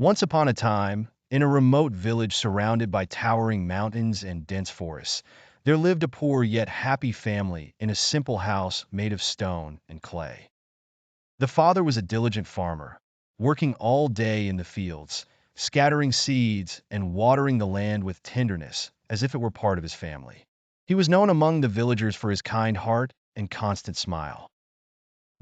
Once upon a time, in a remote village surrounded by towering mountains and dense forests, there lived a poor yet happy family in a simple house made of stone and clay. The father was a diligent farmer, working all day in the fields, scattering seeds and watering the land with tenderness as if it were part of his family. He was known among the villagers for his kind heart and constant smile.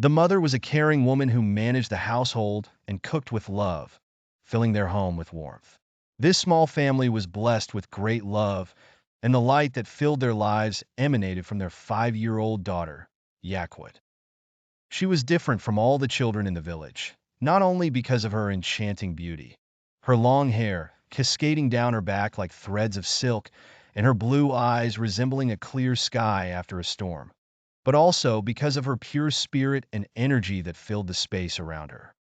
The mother was a caring woman who managed the household and cooked with love, filling their home with warmth. This small family was blessed with great love, and the light that filled their lives emanated from their 5-year-old daughter, Yakwit. She was different from all the children in the village, not only because of her enchanting beauty. Her long hair, cascading down her back like threads of silk, and her blue eyes resembling a clear sky after a storm, but also because of her pure spirit and energy that filled the space around her.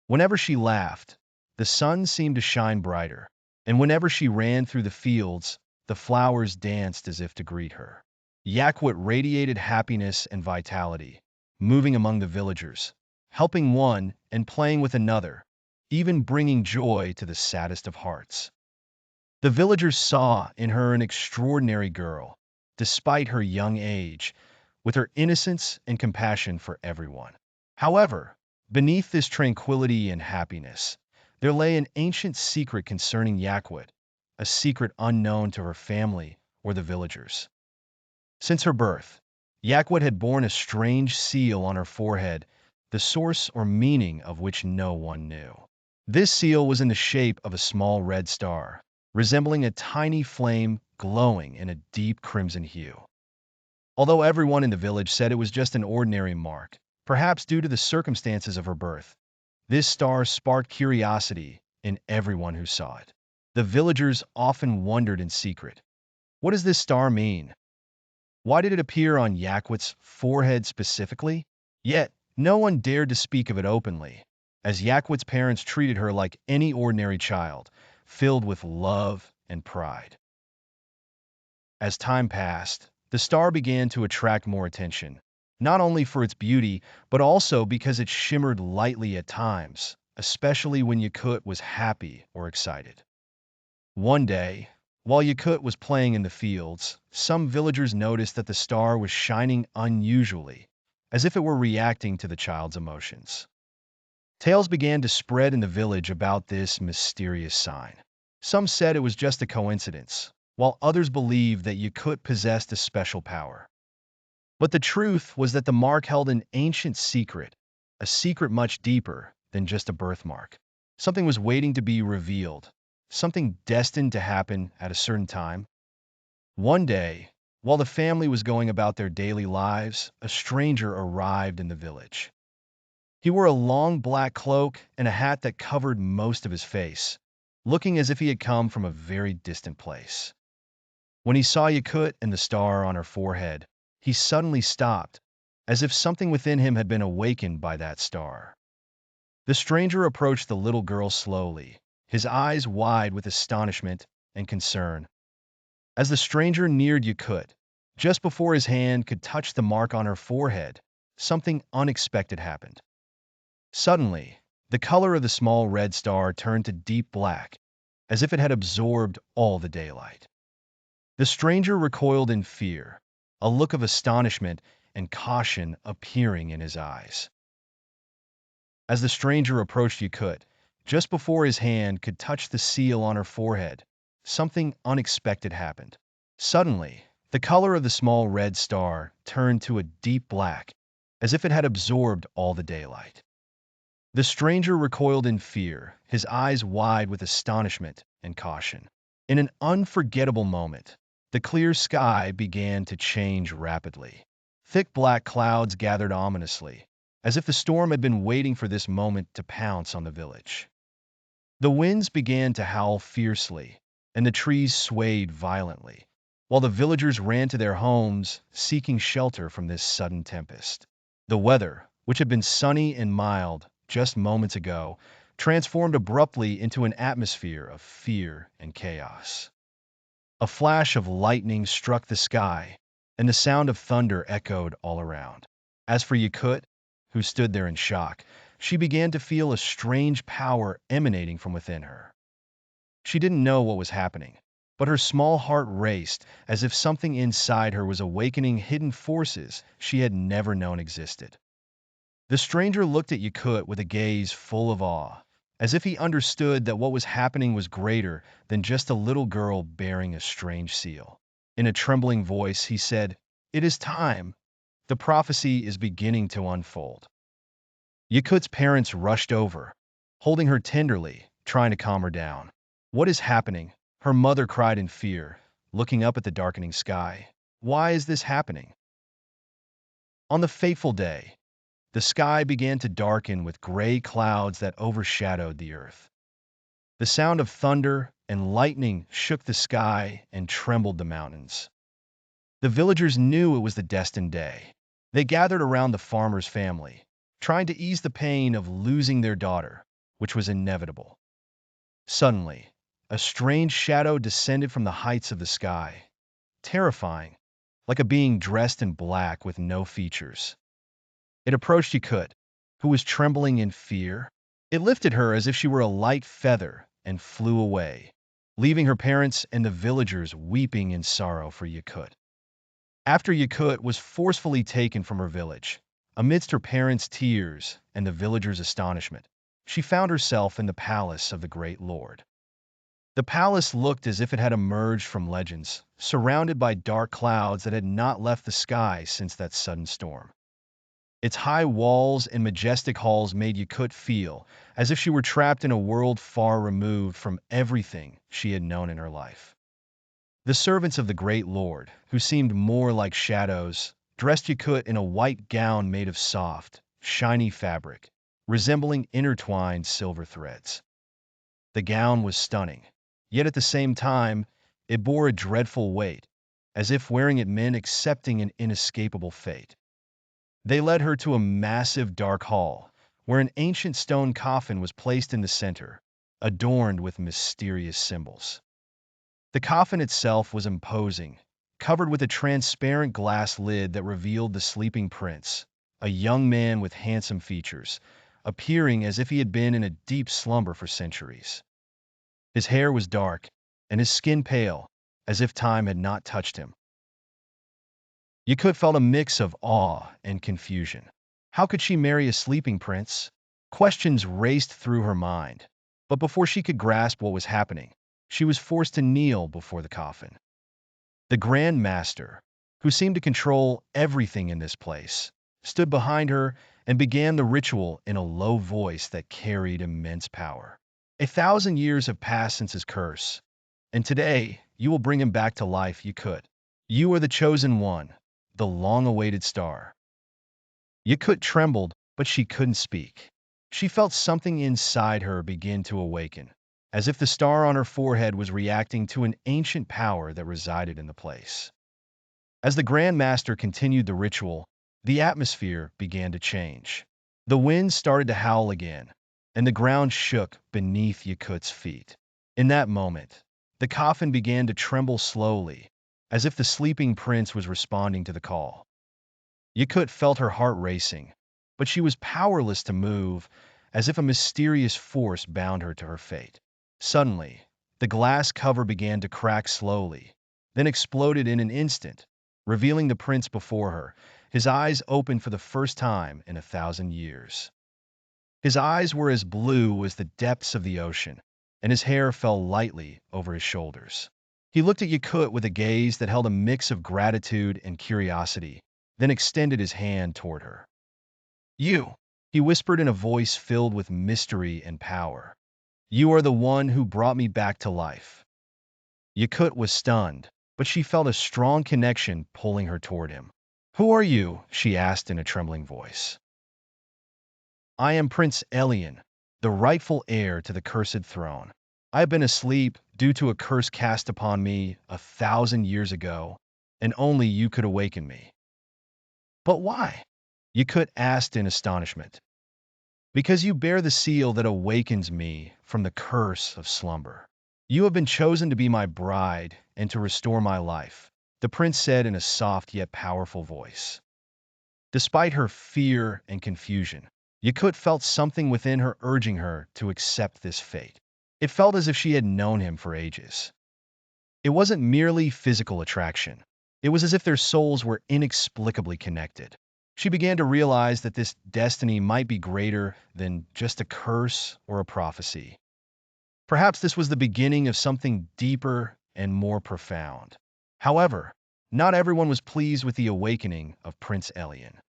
Whenever she laughed, the sun seemed to shine brighter, and whenever she ran through the fields, the flowers danced as if to greet her. Yakwit radiated happiness and vitality, moving among the villagers, helping one and playing with another, even bringing joy to the saddest of hearts. The villagers saw in her an extraordinary girl, despite her young age, with her innocence and compassion for everyone. However, beneath this tranquility and happiness, there lay an ancient secret concerning Yakwit, a secret unknown to her family or the villagers. Since her birth, Yakwit had borne a strange seal on her forehead, the source or meaning of which no one knew. This seal was in the shape of a small red star, resembling a tiny flame glowing in a deep crimson hue. Although everyone in the village said it was just an ordinary mark, perhaps due to the circumstances of her birth, this star sparked curiosity in everyone who saw it. The villagers often wondered in secret, what does this star mean? Why did it appear on Yakwit's forehead specifically? Yet, no one dared to speak of it openly, as Yakwit's parents treated her like any ordinary child, filled with love and pride. As time passed, the star began to attract more attention, not only for its beauty, but also because it shimmered lightly at times, especially when Yakut was happy or excited. One day, while Yakut was playing in the fields, some villagers noticed that the star was shining unusually, as if it were reacting to the child's emotions. Tales began to spread in the village about this mysterious sign. Some said it was just a coincidence, while others believed that Yakut possessed a special power. But the truth was that the mark held an ancient secret, a secret much deeper than just a birthmark. Something was waiting to be revealed, something destined to happen at a certain time. One day, while the family was going about their daily lives, a stranger arrived in the village. He wore a long black cloak and a hat that covered most of his face, looking as if he had come from a very distant place. When he saw Yakut and the star on her forehead, he suddenly stopped, as if something within him had been awakened by that star. The stranger approached the little girl slowly, his eyes wide with astonishment and concern. As the stranger neared Yakut, just before his hand could touch the mark on her forehead, something unexpected happened. Suddenly, the color of the small red star turned to deep black, as if it had absorbed all the daylight. The stranger recoiled in fear, a look of astonishment and caution appearing in his eyes. As the stranger approached Yakut, just before his hand could touch the seal on her forehead, something unexpected happened. Suddenly, the color of the small red star turned to a deep black, as if it had absorbed all the daylight. The stranger recoiled in fear, his eyes wide with astonishment and caution. In an unforgettable moment, the clear sky began to change rapidly. Thick black clouds gathered ominously, as if the storm had been waiting for this moment to pounce on the village. The winds began to howl fiercely, and the trees swayed violently, while the villagers ran to their homes, seeking shelter from this sudden tempest. The weather, which had been sunny and mild just moments ago, transformed abruptly into an atmosphere of fear and chaos. A flash of lightning struck the sky, and the sound of thunder echoed all around. As for Yakut, who stood there in shock, she began to feel a strange power emanating from within her. She didn't know what was happening, but her small heart raced as if something inside her was awakening hidden forces she had never known existed. The stranger looked at Yakut with a gaze full of awe, as if he understood that what was happening was greater than just a little girl bearing a strange seal. In a trembling voice, he said, "It is time. The prophecy is beginning to unfold." Yakut's parents rushed over, holding her tenderly, trying to calm her down. "What is happening?" her mother cried in fear, looking up at the darkening sky. "Why is this happening?" On the fateful day, the sky began to darken with gray clouds that overshadowed the earth. The sound of thunder and lightning shook the sky and trembled the mountains. The villagers knew it was the destined day. They gathered around the farmer's family, trying to ease the pain of losing their daughter, which was inevitable. Suddenly, a strange shadow descended from the heights of the sky, terrifying, like a being dressed in black with no features. It approached Yakut, who was trembling in fear. It lifted her as if she were a light feather and flew away, leaving her parents and the villagers weeping in sorrow for Yakut. After Yakut was forcefully taken from her village, amidst her parents' tears and the villagers' astonishment, she found herself in the palace of the great lord. The palace looked as if it had emerged from legends, surrounded by dark clouds that had not left the sky since that sudden storm. Its high walls and majestic halls made Yakut feel as if she were trapped in a world far removed from everything she had known in her life. The servants of the great lord, who seemed more like shadows, dressed Yakut in a white gown made of soft, shiny fabric, resembling intertwined silver threads. The gown was stunning, yet at the same time, it bore a dreadful weight, as if wearing it meant accepting an inescapable fate. They led her to a massive dark hall, where an ancient stone coffin was placed in the center, adorned with mysterious symbols. The coffin itself was imposing, covered with a transparent glass lid that revealed the sleeping prince, a young man with handsome features, appearing as if he had been in a deep slumber for centuries. His hair was dark, and his skin pale, as if time had not touched him. Yakut felt a mix of awe and confusion. How could she marry a sleeping prince? Questions raced through her mind. But before she could grasp what was happening, she was forced to kneel before the coffin. The Grand Master, who seemed to control everything in this place, stood behind her and began the ritual in a low voice that carried immense power. 1,000 years have passed since his curse, and today you will bring him back to life. Yakut. You are the chosen one, the long-awaited star. Yakut trembled, but she couldn't speak. She felt something inside her begin to awaken, as if the star on her forehead was reacting to an ancient power that resided in the place. As the Grand Master continued the ritual, the atmosphere began to change. The wind started to howl again, and the ground shook beneath Yakut's feet. In that moment, the coffin began to tremble slowly, as if the sleeping prince was responding to the call. Yakut felt her heart racing, but she was powerless to move, as if a mysterious force bound her to her fate. Suddenly, the glass cover began to crack slowly, then exploded in an instant, revealing the prince before her, his eyes open for the first time in 1,000 years. His eyes were as blue as the depths of the ocean, and his hair fell lightly over his shoulders. He looked at Yakut with a gaze that held a mix of gratitude and curiosity, then extended his hand toward her. "You," he whispered in a voice filled with mystery and power. "You are the one who brought me back to life." Yakut was stunned, but she felt a strong connection pulling her toward him. "Who are you?" she asked in a trembling voice. "I am Prince Elian, the rightful heir to the cursed throne. I have been asleep due to a curse cast upon me 1,000 years ago, and only you could awaken me." "But why?" Yakut asked in astonishment. "Because you bear the seal that awakens me from the curse of slumber. You have been chosen to be my bride and to restore my life," the prince said in a soft yet powerful voice. Despite her fear and confusion, Yakut felt something within her urging her to accept this fate. It felt as if she had known him for ages. It wasn't merely physical attraction. It was as if their souls were inexplicably connected. She began to realize that this destiny might be greater than just a curse or a prophecy. Perhaps this was the beginning of something deeper and more profound. However, not everyone was pleased with the awakening of Prince Elian.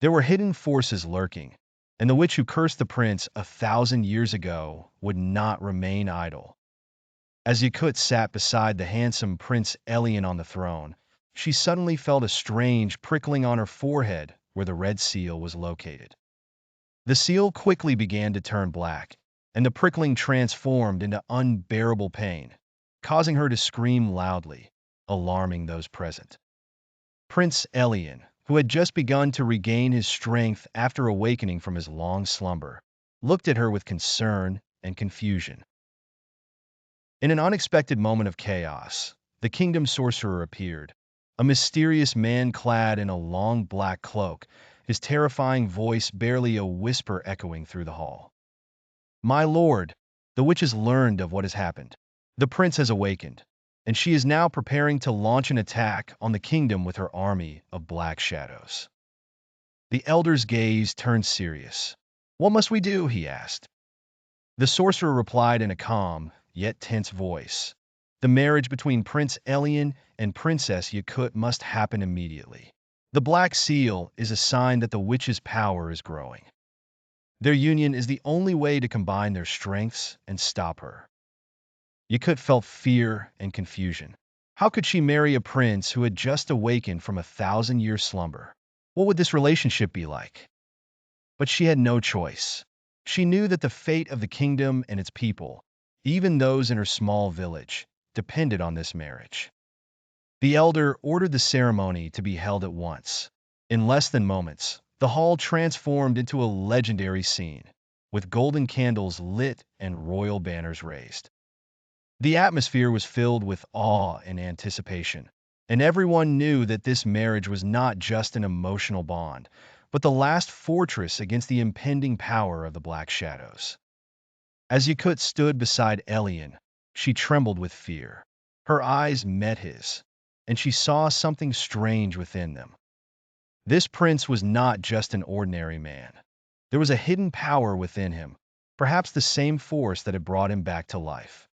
There were hidden forces lurking, and the witch who cursed the prince 1,000 years ago would not remain idle. As Yakut sat beside the handsome Prince Elian on the throne, she suddenly felt a strange prickling on her forehead where the red seal was located. The seal quickly began to turn black, and the prickling transformed into unbearable pain, causing her to scream loudly, alarming those present. Prince Elian, who had just begun to regain his strength after awakening from his long slumber, looked at her with concern and confusion. In an unexpected moment of chaos, the kingdom sorcerer appeared, a mysterious man clad in a long black cloak, his terrifying voice barely a whisper echoing through the hall. "My lord, the witch has learned of what has happened. The prince has awakened, and she is now preparing to launch an attack on the kingdom with her army of black shadows." The elder's gaze turned serious. "What must we do?" he asked. The sorcerer replied in a calm, yet tense voice. "The marriage between Prince Elian and Princess Yakut must happen immediately. The Black Seal is a sign that the witch's power is growing. Their union is the only way to combine their strengths and stop her." Yakut felt fear and confusion. How could she marry a prince who had just awakened from 1,000-year slumber? What would this relationship be like? But she had no choice. She knew that the fate of the kingdom and its people, even those in her small village, depended on this marriage. The elder ordered the ceremony to be held at once. In less than moments, the hall transformed into a legendary scene, with golden candles lit and royal banners raised. The atmosphere was filled with awe and anticipation, and everyone knew that this marriage was not just an emotional bond, but the last fortress against the impending power of the Black Shadows. As Yakut stood beside Elian, she trembled with fear. Her eyes met his, and she saw something strange within them. This prince was not just an ordinary man. There was a hidden power within him, perhaps the same force that had brought him back to life.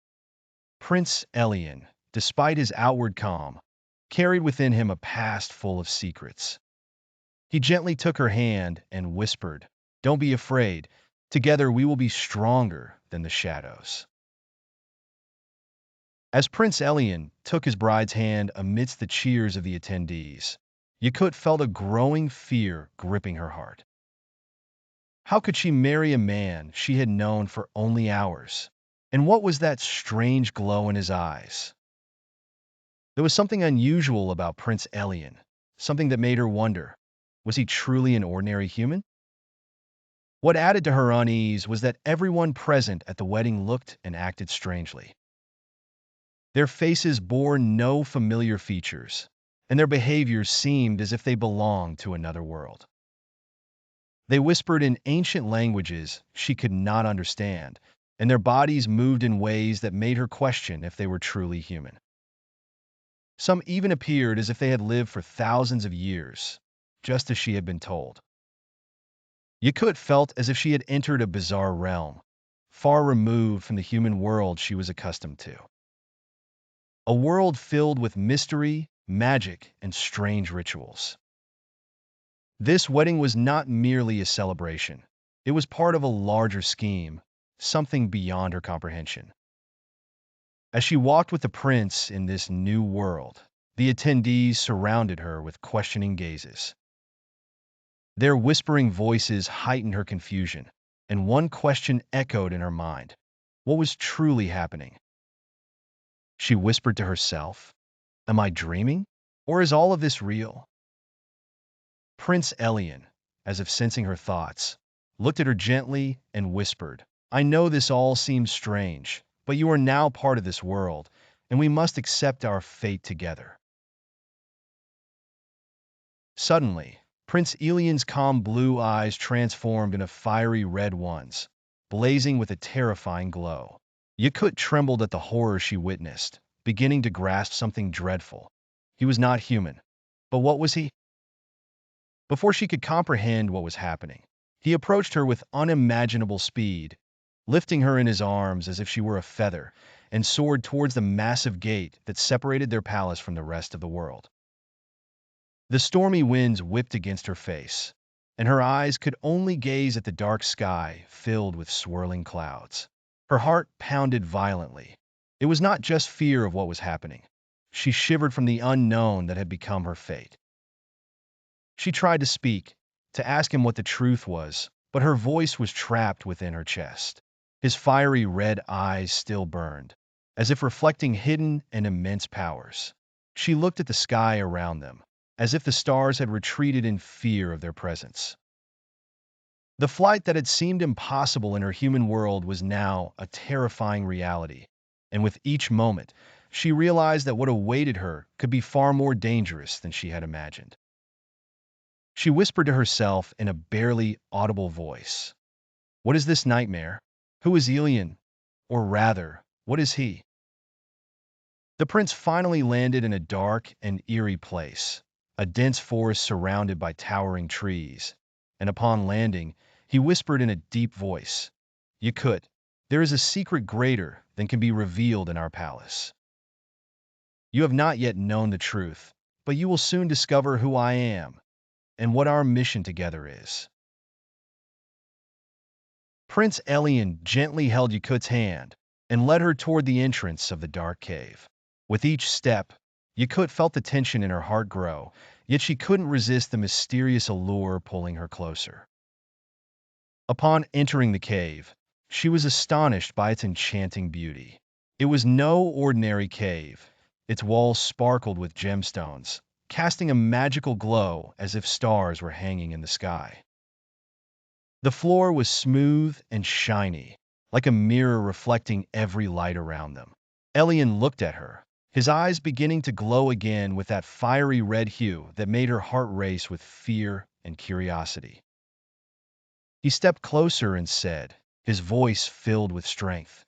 Prince Elian, despite his outward calm, carried within him a past full of secrets. He gently took her hand and whispered, "Don't be afraid. Together we will be stronger than the shadows." As Prince Elian took his bride's hand amidst the cheers of the attendees, Yakut felt a growing fear gripping her heart. How could she marry a man she had known for only hours? And what was that strange glow in his eyes? There was something unusual about Prince Elian, something that made her wonder, was he truly an ordinary human? What added to her unease was that everyone present at the wedding looked and acted strangely. Their faces bore no familiar features, and their behaviors seemed as if they belonged to another world. They whispered in ancient languages she could not understand, and their bodies moved in ways that made her question if they were truly human. Some even appeared as if they had lived for thousands of years, just as she had been told. Yakut felt as if she had entered a bizarre realm, far removed from the human world she was accustomed to. A world filled with mystery, magic, and strange rituals. This wedding was not merely a celebration. It was part of a larger scheme, something beyond her comprehension. As she walked with the prince in this new world, the attendees surrounded her with questioning gazes. Their whispering voices heightened her confusion, and one question echoed in her mind. What was truly happening? She whispered to herself, "Am I dreaming? Or is all of this real?" Prince Elian, as if sensing her thoughts, looked at her gently and whispered, "I know this all seems strange, but you are now part of this world, and we must accept our fate together." Suddenly, Prince Elian's calm blue eyes transformed into fiery red ones, blazing with a terrifying glow. Yakut trembled at the horror she witnessed, beginning to grasp something dreadful. He was not human. But what was he? Before she could comprehend what was happening, he approached her with unimaginable speed, lifting her in his arms as if she were a feather, and soared towards the massive gate that separated their palace from the rest of the world. The stormy winds whipped against her face, and her eyes could only gaze at the dark sky filled with swirling clouds. Her heart pounded violently. It was not just fear of what was happening. She shivered from the unknown that had become her fate. She tried to speak, to ask him what the truth was, but her voice was trapped within her chest. His fiery red eyes still burned, as if reflecting hidden and immense powers. She looked at the sky around them, as if the stars had retreated in fear of their presence. The flight that had seemed impossible in her human world was now a terrifying reality, and with each moment, she realized that what awaited her could be far more dangerous than she had imagined. She whispered to herself in a barely audible voice, "What is this nightmare? Who is Elian? Or rather, what is he?" The prince finally landed in a dark and eerie place, a dense forest surrounded by towering trees, and upon landing, he whispered in a deep voice, "Yakut, there is a secret greater than can be revealed in our palace. You have not yet known the truth, but you will soon discover who I am and what our mission together is." Prince Elian gently held Yakut's hand and led her toward the entrance of the dark cave. With each step, Yakut felt the tension in her heart grow, yet she couldn't resist the mysterious allure pulling her closer. Upon entering the cave, she was astonished by its enchanting beauty. It was no ordinary cave. Its walls sparkled with gemstones, casting a magical glow as if stars were hanging in the sky. The floor was smooth and shiny, like a mirror reflecting every light around them. Elian looked at her, his eyes beginning to glow again with that fiery red hue that made her heart race with fear and curiosity. He stepped closer and said, his voice filled with strength,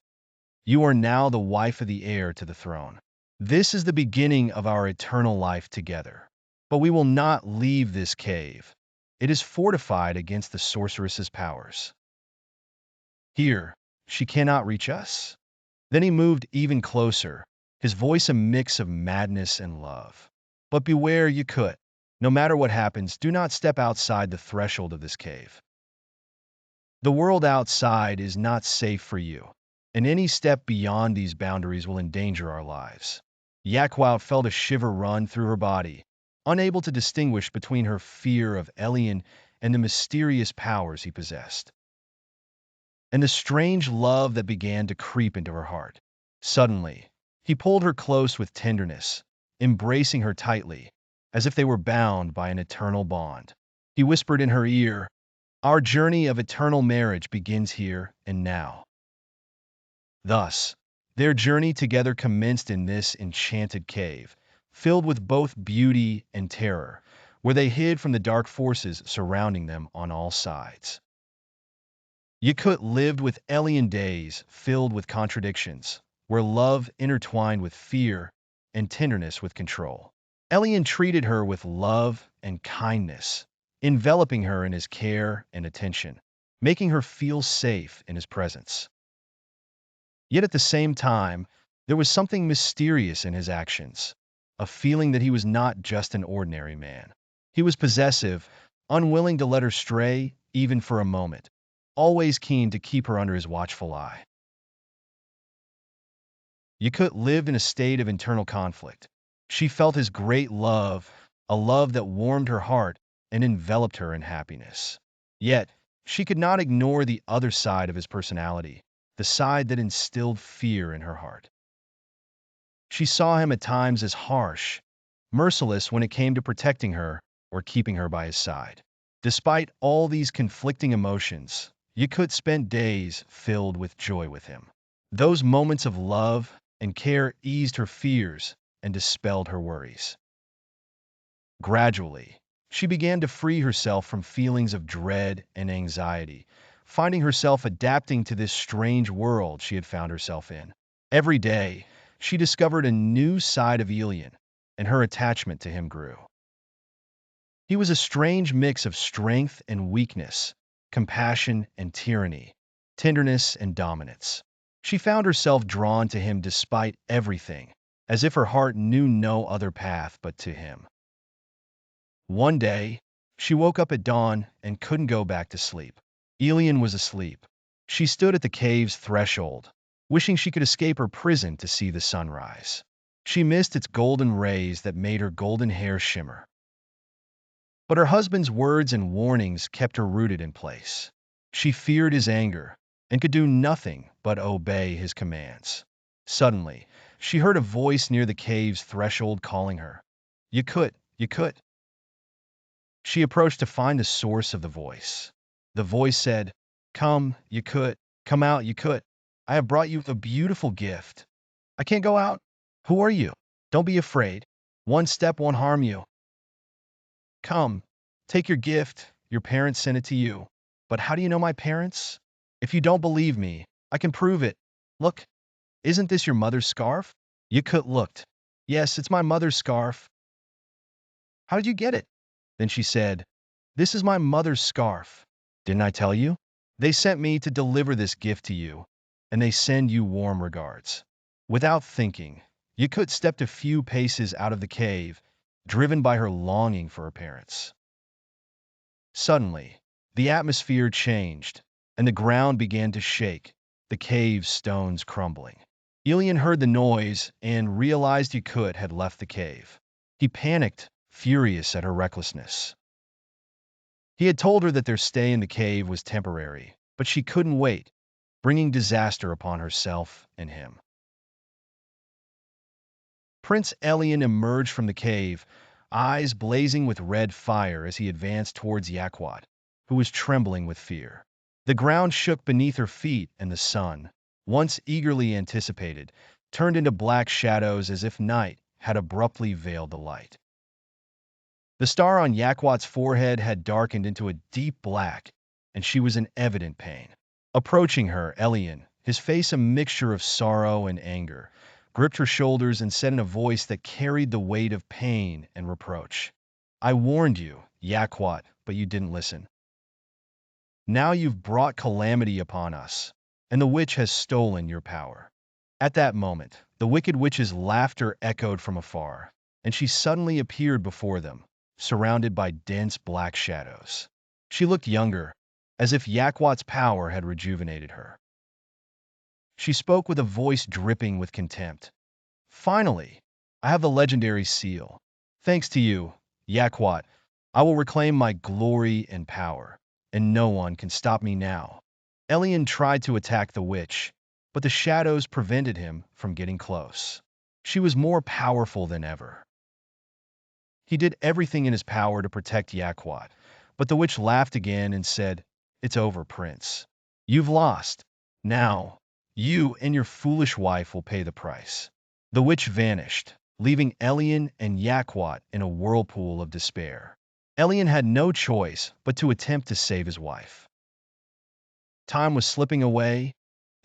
"You are now the wife of the heir to the throne. This is the beginning of our eternal life together. But we will not leave this cave. It is fortified against the sorceress's powers. Here, she cannot reach us." Then he moved even closer, his voice a mix of madness and love. "But beware, Yakut. No matter what happens, do not step outside the threshold of this cave. The world outside is not safe for you, and any step beyond these boundaries will endanger our lives." Yakwao felt a shiver run through her body, unable to distinguish between her fear of Elian and the mysterious powers he possessed, and the strange love that began to creep into her heart. Suddenly, he pulled her close with tenderness, embracing her tightly, as if they were bound by an eternal bond. He whispered in her ear, "Our journey of eternal marriage begins here and now." Thus, their journey together commenced in this enchanted cave, filled with both beauty and terror, where they hid from the dark forces surrounding them on all sides. Yakut lived with Elian days filled with contradictions, where love intertwined with fear and tenderness with control. Elian treated her with love and kindness, enveloping her in his care and attention, making her feel safe in his presence. Yet at the same time, there was something mysterious in his actions, a feeling that he was not just an ordinary man. He was possessive, unwilling to let her stray even for a moment, always keen to keep her under his watchful eye. Yakut lived in a state of internal conflict. She felt his great love, a love that warmed her heart and enveloped her in happiness. Yet, she could not ignore the other side of his personality, the side that instilled fear in her heart. She saw him at times as harsh, merciless when it came to protecting her or keeping her by his side. Despite all these conflicting emotions, Yakut spent days filled with joy with him. Those moments of love and care eased her fears and dispelled her worries. Gradually, She began to free herself from feelings of dread and anxiety, finding herself adapting to this strange world she had found herself in. Every day, she discovered a new side of Elian, and her attachment to him grew. He was a strange mix of strength and weakness, compassion and tyranny, tenderness and dominance. She found herself drawn to him despite everything, as if her heart knew no other path but to him. One day, she woke up at dawn and couldn't go back to sleep. Elian was asleep. She stood at the cave's threshold, wishing she could escape her prison to see the sunrise. She missed its golden rays that made her golden hair shimmer. But her husband's words and warnings kept her rooted in place. She feared his anger and could do nothing but obey his commands. Suddenly, she heard a voice near the cave's threshold calling her. Yakut, Yakut. She approached to find the source of the voice. The voice said, Come, Yakut, come out, Yakut. I have brought you a beautiful gift. I can't go out. Who are you? Don't be afraid. One step won't harm you. Come, take your gift. Your parents sent it to you. But how do you know my parents? If you don't believe me, I can prove it. Look, isn't this your mother's scarf? Yakut looked. Yes, it's my mother's scarf. How did you get it? Then she said, This is my mother's scarf. Didn't I tell you? They sent me to deliver this gift to you, and they send you warm regards. Without thinking, Yakut stepped a few paces out of the cave, driven by her longing for her parents. Suddenly, the atmosphere changed, and the ground began to shake, the cave's stones crumbling. Elian heard the noise and realized Yakut had left the cave. He panicked, furious at her recklessness. He had told her that their stay in the cave was temporary, but she couldn't wait, bringing disaster upon herself and him. Prince Elian emerged from the cave, eyes blazing with red fire as he advanced towards Yaquat, who was trembling with fear. The ground shook beneath her feet, and the sun, once eagerly anticipated, turned into black shadows as if night had abruptly veiled the light. The star on Yaquat's forehead had darkened into a deep black, and she was in evident pain. Approaching her, Elian, his face a mixture of sorrow and anger, gripped her shoulders and said in a voice that carried the weight of pain and reproach, I warned you, Yaquat, but you didn't listen. Now you've brought calamity upon us, and the witch has stolen your power. At that moment, the wicked witch's laughter echoed from afar, and she suddenly appeared before them, surrounded by dense black shadows. She looked younger, as if Yaquat's power had rejuvenated her. She spoke with a voice dripping with contempt. Finally, I have the legendary seal. Thanks to you, Yaquat, I will reclaim my glory and power, and no one can stop me now. Elian tried to attack the witch, but the shadows prevented him from getting close. She was more powerful than ever. He did everything in his power to protect Yaquat, but the witch laughed again and said, It's over, Prince. You've lost. Now, you and your foolish wife will pay the price. The witch vanished, leaving Elian and Yaquat in a whirlpool of despair. Elian had no choice but to attempt to save his wife. Time was slipping away,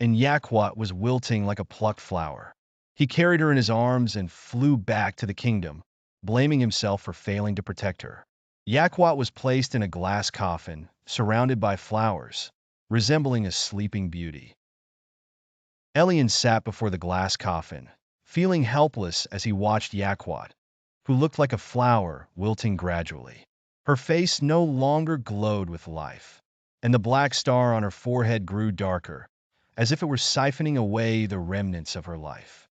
and Yaquat was wilting like a plucked flower. He carried her in his arms and flew back to the kingdom, blaming himself for failing to protect her. Yaquat was placed in a glass coffin, surrounded by flowers, resembling a sleeping beauty. Elian sat before the glass coffin, feeling helpless as he watched Yaquat, who looked like a flower wilting gradually. Her face no longer glowed with life, and the black star on her forehead grew darker, as if it were siphoning away the remnants of her life.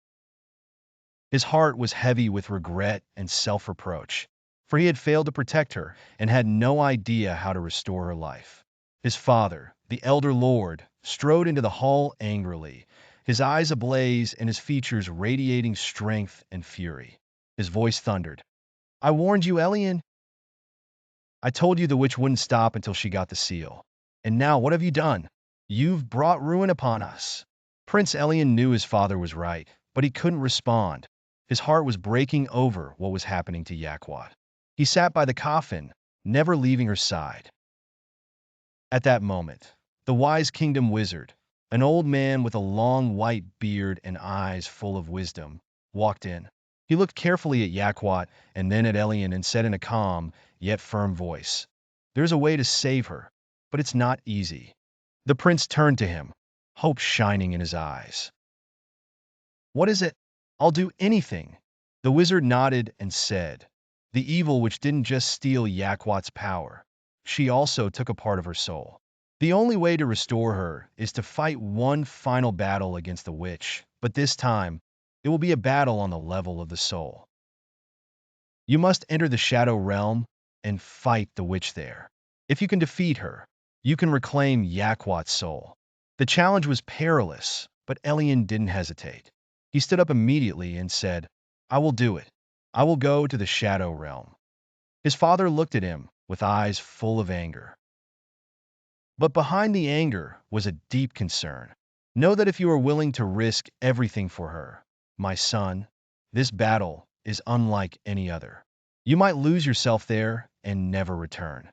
His heart was heavy with regret and self-reproach, for he had failed to protect her and had no idea how to restore her life. His father, the elder lord, strode into the hall angrily, his eyes ablaze and his features radiating strength and fury. His voice thundered, I warned you, Elian. I told you the witch wouldn't stop until she got the seal. And now what have you done? You've brought ruin upon us. Prince Elian knew his father was right, but he couldn't respond. His heart was breaking over what was happening to Yaquat. He sat by the coffin, never leaving her side. At that moment, the wise kingdom wizard, an old man with a long white beard and eyes full of wisdom, walked in. He looked carefully at Yakwat and then at Elian and said in a calm, yet firm voice, "There's a way to save her, but it's not easy." The prince turned to him, hope shining in his eyes. "What is it?" "I'll do anything." The wizard nodded and said, "The evil which didn't just steal Yakwat's power, she also took a part of her soul. The only way to restore her is to fight one final battle against the witch, but this time, it will be a battle on the level of the soul. You must enter the Shadow Realm and fight the witch there. If you can defeat her, you can reclaim Yakwat's soul." The challenge was perilous, but Elian didn't hesitate. He stood up immediately and said, "I will do it. I will go to the Shadow Realm." His father looked at him with eyes full of anger. But behind the anger was a deep concern. "Know that if you are willing to risk everything for her, my son, this battle is unlike any other. You might lose yourself there and never return."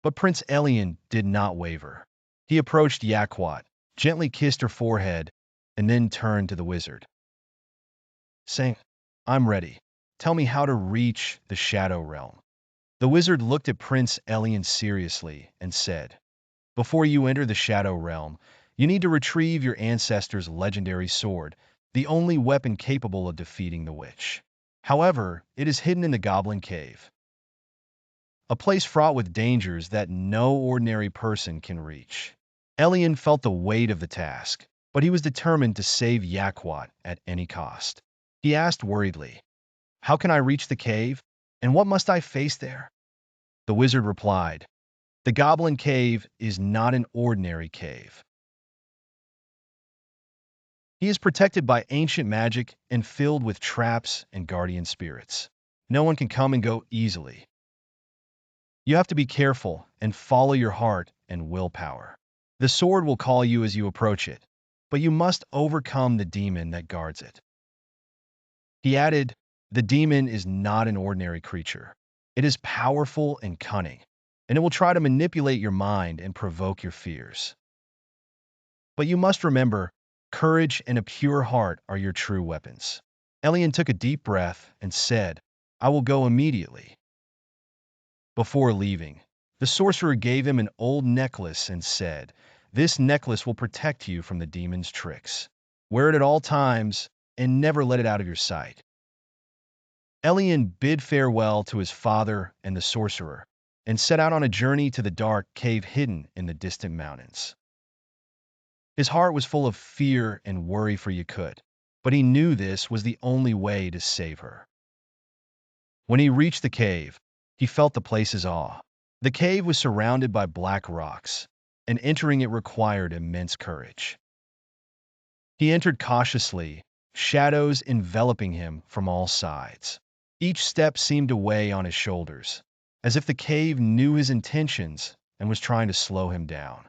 But Prince Elian did not waver. He approached Yakwat, gently kissed her forehead, and then turned to the wizard, saying, "I'm ready. Tell me how to reach the Shadow Realm." The wizard looked at Prince Elian seriously and said, "Before you enter the Shadow Realm, you need to retrieve your ancestor's legendary sword, the only weapon capable of defeating the witch. However, it is hidden in the Goblin Cave, a place fraught with dangers that no ordinary person can reach." Elian felt the weight of the task, but he was determined to save Yakwat at any cost. He asked worriedly, "How can I reach the cave, and what must I face there?" The wizard replied, "The Goblin Cave is not an ordinary cave. He is protected by ancient magic and filled with traps and guardian spirits. No one can come and go easily. You have to be careful and follow your heart and willpower. The sword will call you as you approach it, but you must overcome the demon that guards it." He added, "The demon is not an ordinary creature. It is powerful and cunning, and it will try to manipulate your mind and provoke your fears. But you must remember, courage and a pure heart are your true weapons." Elian took a deep breath and said, "I will go immediately." Before leaving, the sorcerer gave him an old necklace and said, "This necklace will protect you from the demon's tricks. Wear it at all times and never let it out of your sight." Elian bid farewell to his father and the sorcerer and set out on a journey to the dark cave hidden in the distant mountains. His heart was full of fear and worry for Yakut, but he knew this was the only way to save her. When he reached the cave, he felt the place's awe. The cave was surrounded by black rocks, and entering it required immense courage. He entered cautiously, shadows enveloping him from all sides. Each step seemed to weigh on his shoulders, as if the cave knew his intentions and was trying to slow him down.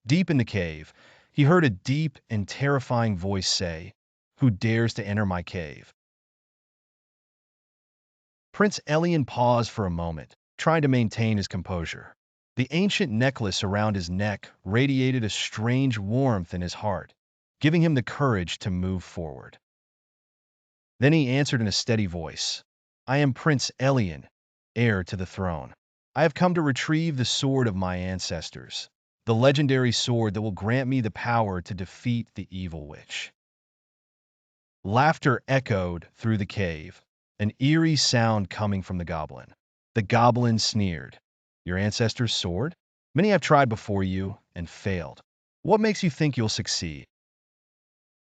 Deep in the cave, he heard a deep and terrifying voice say, "Who dares to enter my cave?" Prince Elian paused for a moment, trying to maintain his composure. The ancient necklace around his neck radiated a strange warmth in his heart, giving him the courage to move forward. Then he answered in a steady voice, "I am Prince Elian, heir to the throne. I have come to retrieve the sword of my ancestors, the legendary sword that will grant me the power to defeat the evil witch." Laughter echoed through the cave, an eerie sound coming from the goblin. The goblin sneered, "Your ancestor's sword? Many have tried before you and failed. What makes you think you'll succeed?"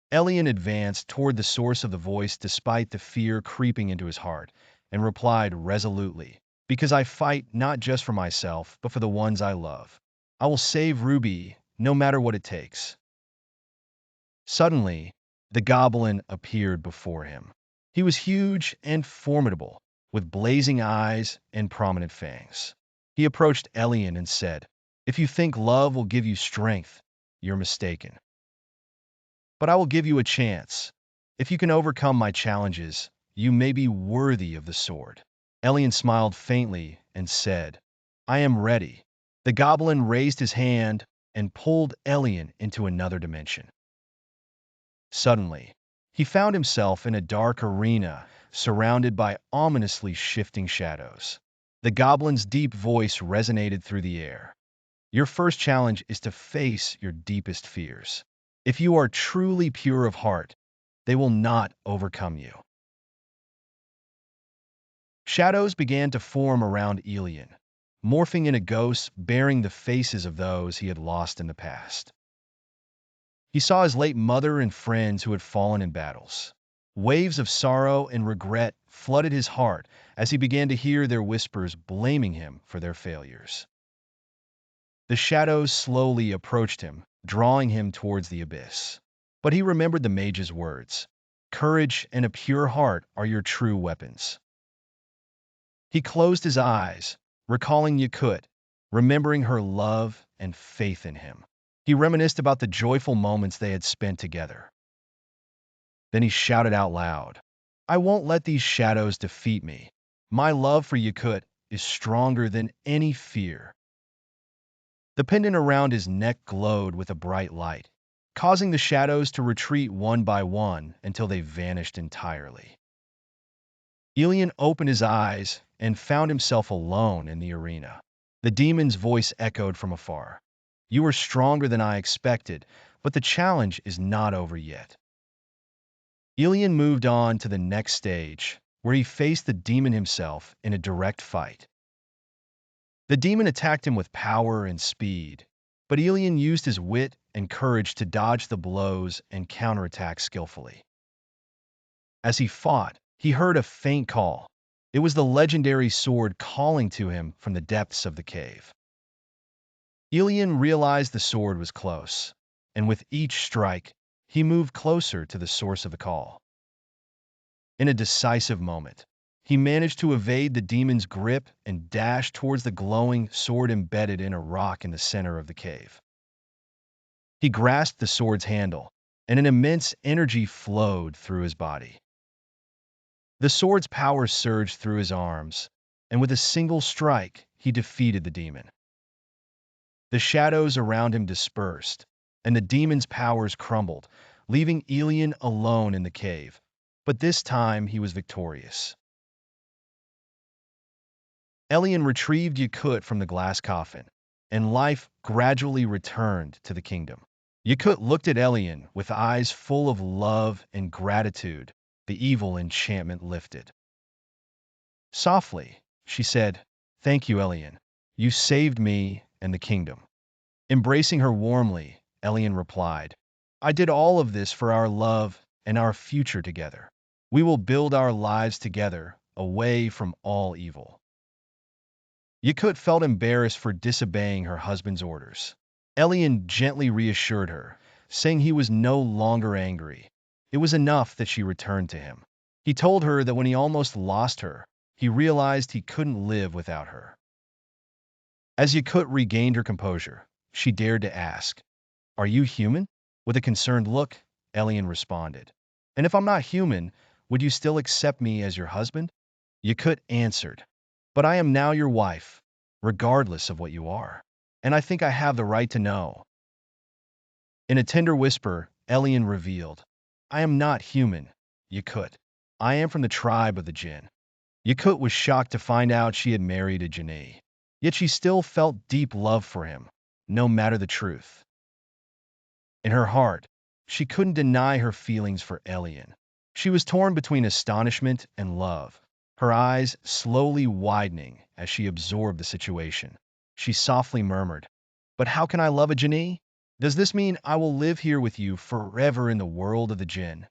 Elian advanced toward the source of the voice despite the fear creeping into his heart, and replied resolutely, "Because I fight not just for myself, but for the ones I love. I will save Ruby, no matter what it takes." Suddenly, the goblin appeared before him. He was huge and formidable, with blazing eyes and prominent fangs. He approached Elian and said, "If you think love will give you strength, you're mistaken. But I will give you a chance. If you can overcome my challenges, you may be worthy of the sword." Elian smiled faintly and said, I am ready. The goblin raised his hand and pulled Elian into another dimension. Suddenly, he found himself in a dark arena surrounded by ominously shifting shadows. The goblin's deep voice resonated through the air. Your first challenge is to face your deepest fears. If you are truly pure of heart, they will not overcome you. Shadows began to form around Elian, morphing into ghosts bearing the faces of those he had lost in the past. He saw his late mother and friends who had fallen in battles. Waves of sorrow and regret flooded his heart as he began to hear their whispers blaming him for their failures. The shadows slowly approached him, drawing him towards the abyss. But he remembered the mage's words. Courage and a pure heart are your true weapons. He closed his eyes, recalling Yakut, remembering her love and faith in him. He reminisced about the joyful moments they had spent together. Then he shouted out loud, I won't let these shadows defeat me. My love for Yakut is stronger than any fear. The pendant around his neck glowed with a bright light, causing the shadows to retreat one by one until they vanished entirely. Elian opened his eyes and found himself alone in the arena. The demon's voice echoed from afar. You are stronger than I expected, but the challenge is not over yet. Elian moved on to the next stage, where he faced the demon himself in a direct fight. The demon attacked him with power and speed, but Elian used his wit and courage to dodge the blows and counterattack skillfully. As he fought, he heard a faint call. It was the legendary sword calling to him from the depths of the cave. Elian realized the sword was close, and with each strike, he moved closer to the source of the call. In a decisive moment, he managed to evade the demon's grip and dash towards the glowing sword embedded in a rock in the center of the cave. He grasped the sword's handle, and an immense energy flowed through his body. The sword's power surged through his arms, and with a single strike, he defeated the demon. The shadows around him dispersed, and the demon's powers crumbled, leaving Elian alone in the cave. But this time he was victorious. Elian retrieved Yakut from the glass coffin, and life gradually returned to the kingdom. Yakut looked at Elian with eyes full of love and gratitude. The evil enchantment lifted. Softly, she said, Thank you, Elian. You saved me and the kingdom. Embracing her warmly, Elian replied, I did all of this for our love and our future together. We will build our lives together, away from all evil. Yakut felt embarrassed for disobeying her husband's orders. Elian gently reassured her, saying he was no longer angry. It was enough that she returned to him. He told her that when he almost lost her, he realized he couldn't live without her. As Yakut regained her composure, she dared to ask, Are you human? With a concerned look, Elian responded, And if I'm not human, would you still accept me as your husband? Yakut answered, But I am now your wife, regardless of what you are. And I think I have the right to know. In a tender whisper, Elian revealed, I am not human, Yakut. I am from the tribe of the Jinn. Yakut was shocked to find out she had married a Jinni. Yet she still felt deep love for him, no matter the truth. In her heart, she couldn't deny her feelings for Elian. She was torn between astonishment and love, her eyes slowly widening as she absorbed the situation. She softly murmured, But how can I love a Jinni? Does this mean I will live here with you forever in the world of the Jinn?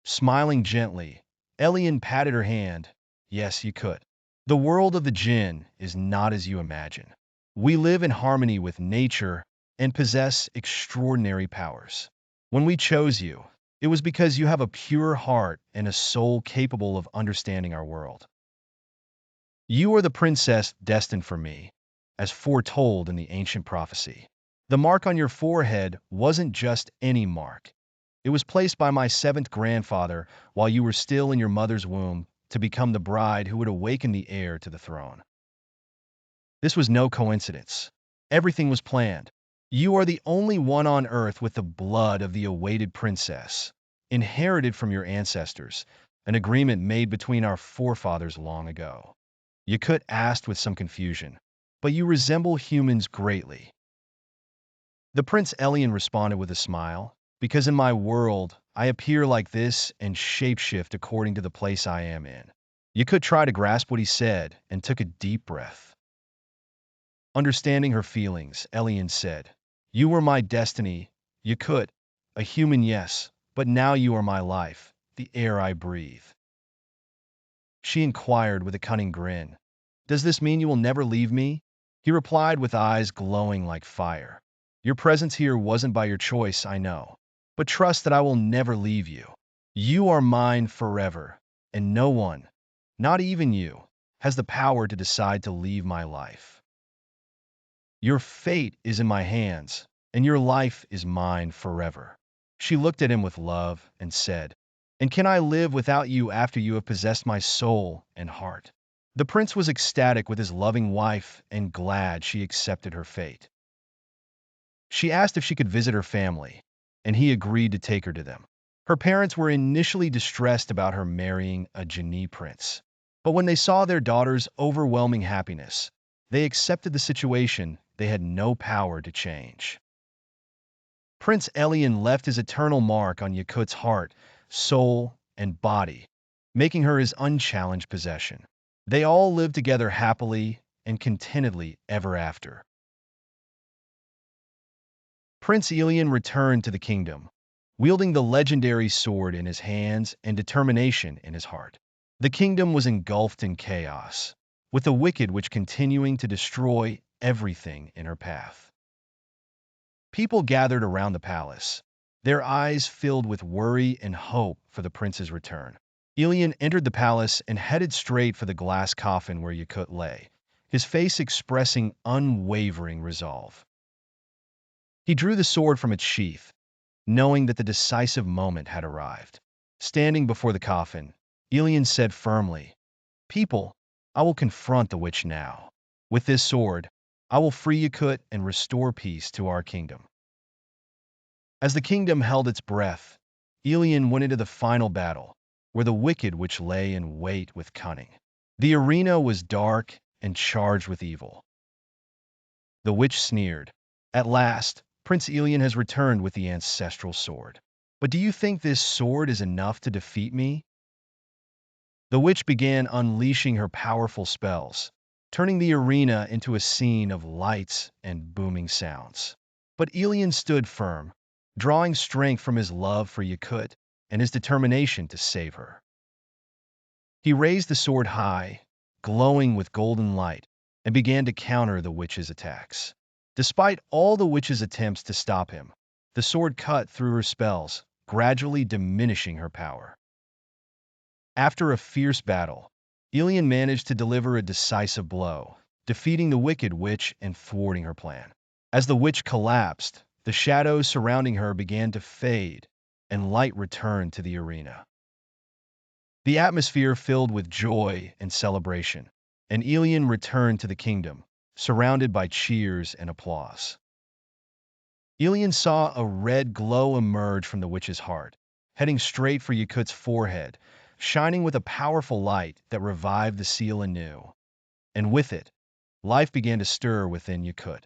Smiling gently, Elian patted her hand. Yes, you could. The world of the Jinn is not as you imagine. We live in harmony with nature and possess extraordinary powers. When we chose you, it was because you have a pure heart and a soul capable of understanding our world. You are the princess destined for me, as foretold in the ancient prophecy. The mark on your forehead wasn't just any mark. It was placed by my seventh grandfather while you were still in your mother's womb to become the bride who would awaken the heir to the throne. This was no coincidence. Everything was planned. You are the only one on earth with the blood of the awaited princess, inherited from your ancestors, an agreement made between our forefathers long ago. Yakut asked with some confusion, but you resemble humans greatly. The Prince Elian responded with a smile, because in my world, I appear like this and shapeshift according to the place I am in. Yakut tried to grasp what he said and took a deep breath. Understanding her feelings, Elian said, "You were my destiny, Yakut, a human, yes, but now you are my life, the air I breathe." She inquired with a cunning grin, "Does this mean you will never leave me?" He replied with eyes glowing like fire, "Your presence here wasn't by your choice, I know, but trust that I will never leave you. You are mine forever, and no one, not even you, has the power to decide to leave my life. Your fate is in my hands, and your life is mine forever." She looked at him with love and said, "And can I live without you after you have possessed my soul and heart?" The prince was ecstatic with his loving wife and glad she accepted her fate. She asked if she could visit her family, and he agreed to take her to them. Her parents were initially distressed about her marrying a Genie prince, but when they saw their daughter's overwhelming happiness, they accepted the situation they had no power to change. Prince Elian left his eternal mark on Yakut's heart, soul, and body, making her his unchallenged possession. They all lived together happily and contentedly ever after. Prince Elian returned to the kingdom, wielding the legendary sword in his hands and determination in his heart. The kingdom was engulfed in chaos, with the wicked witch continuing to destroy everything in her path. People gathered around the palace, their eyes filled with worry and hope for the prince's return. Elian entered the palace and headed straight for the glass coffin where Yakut lay, his face expressing unwavering resolve. He drew the sword from its sheath, knowing that the decisive moment had arrived. Standing before the coffin, Elian said firmly, "People, I will confront the witch now. With this sword, I will free Yakut and restore peace to our kingdom." As the kingdom held its breath, Elian went into the final battle, where the wicked witch lay in wait with cunning. The arena was dark and charged with evil. The witch sneered, "At last, Prince Elian has returned with the ancestral sword. But do you think this sword is enough to defeat me?" The witch began unleashing her powerful spells, turning the arena into a scene of lights and booming sounds. But Elian stood firm, drawing strength from his love for Yakut and his determination to save her. He raised the sword high, glowing with golden light, and began to counter the witch's attacks. Despite all the witch's attempts to stop him, the sword cut through her spells, gradually diminishing her power. After a fierce battle, Elian managed to deliver a decisive blow, defeating the wicked witch and thwarting her plan. As the witch collapsed, the shadows surrounding her began to fade, and light returned to the arena. The atmosphere filled with joy and celebration, and Elian returned to the kingdom, surrounded by cheers and applause. Elian saw a red glow emerge from the witch's heart, heading straight for Yakut's forehead, shining with a powerful light that revived the seal anew. And with it, life began to stir within Yakut.